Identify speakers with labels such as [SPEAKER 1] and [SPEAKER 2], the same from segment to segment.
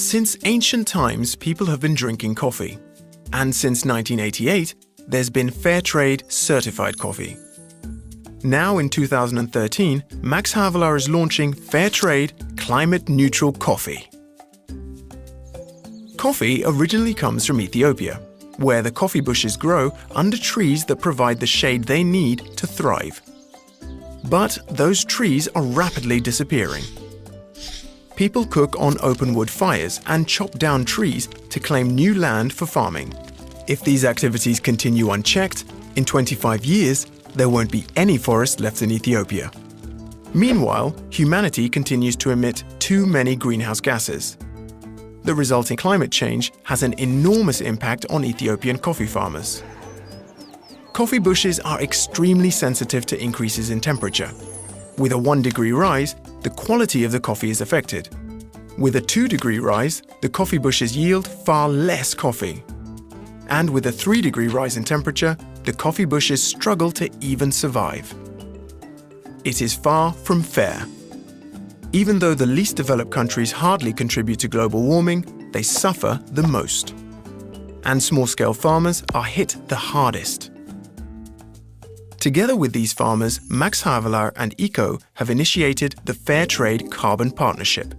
[SPEAKER 1] Since ancient times, people have been drinking coffee. And since 1988, there's been Fairtrade certified coffee. Now in 2013, Max Havelaar is launching Fairtrade Climate Neutral Coffee. Coffee originally comes from Ethiopia, where the coffee bushes grow under trees that provide the shade they need to thrive. But those trees are rapidly disappearing. People cook on open wood fires and chop down trees to claim new land for farming. If these activities continue unchecked, in 25 years, there won't be any forest left in Ethiopia. Meanwhile, humanity continues to emit too many greenhouse gases. The resulting climate change has an enormous impact on Ethiopian coffee farmers. Coffee bushes are extremely sensitive to increases in temperature. With a 1-degree rise, the quality of the coffee is affected. With a 2-degree rise, the coffee bushes yield far less coffee. And with a 3-degree rise in temperature, the coffee bushes struggle to even survive. It is far from fair. Even though the least developed countries hardly contribute to global warming, they suffer the most. And small-scale farmers are hit the hardest. Together with these farmers, Max Havelaar and ECO have initiated the Fairtrade Carbon Partnership,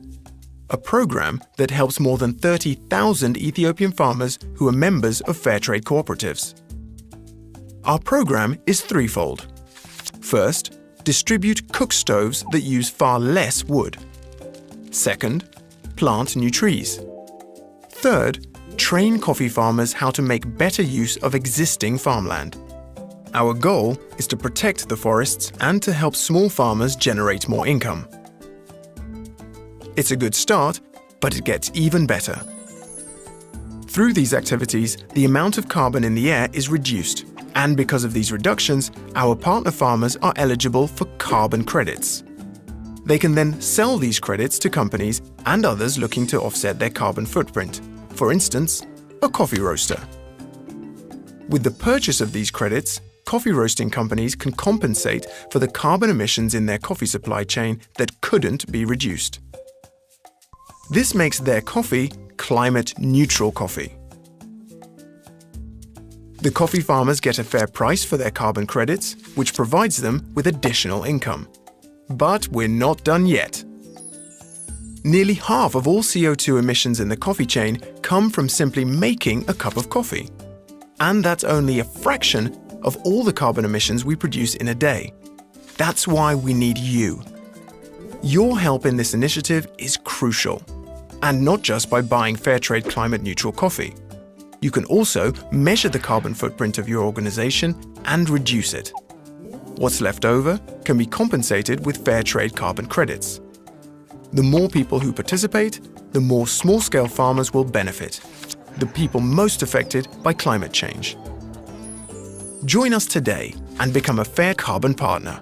[SPEAKER 1] a program that helps more than 30,000 Ethiopian farmers who are members of Fairtrade cooperatives. Our program is threefold. First, distribute cook stoves that use far less wood. Second, plant new trees. Third, train coffee farmers how to make better use of existing farmland. Our goal is to protect the forests and to help small farmers generate more income. It's a good start, but it gets even better. Through these activities, the amount of carbon in the air is reduced, and because of these reductions, our partner farmers are eligible for carbon credits. They can then sell these credits to companies and others looking to offset their carbon footprint, for instance, a coffee roaster. With the purchase of these credits, coffee roasting companies can compensate for the carbon emissions in their coffee supply chain that couldn't be reduced. This makes their coffee climate-neutral coffee. The coffee farmers get a fair price for their carbon credits, which provides them with additional income. But we're not done yet. Nearly half of all CO2 emissions in the coffee chain come from simply making a cup of coffee. And that's only a fraction of all the carbon emissions we produce in a day. That's why we need you. Your help in this initiative is crucial. And not just by buying Fairtrade climate-neutral coffee. You can also measure the carbon footprint of your organization and reduce it. What's left over can be compensated with Fairtrade carbon credits. The more people who participate, the more small-scale farmers will benefit, the people most affected by climate change. Join us today and become a Fair Carbon partner.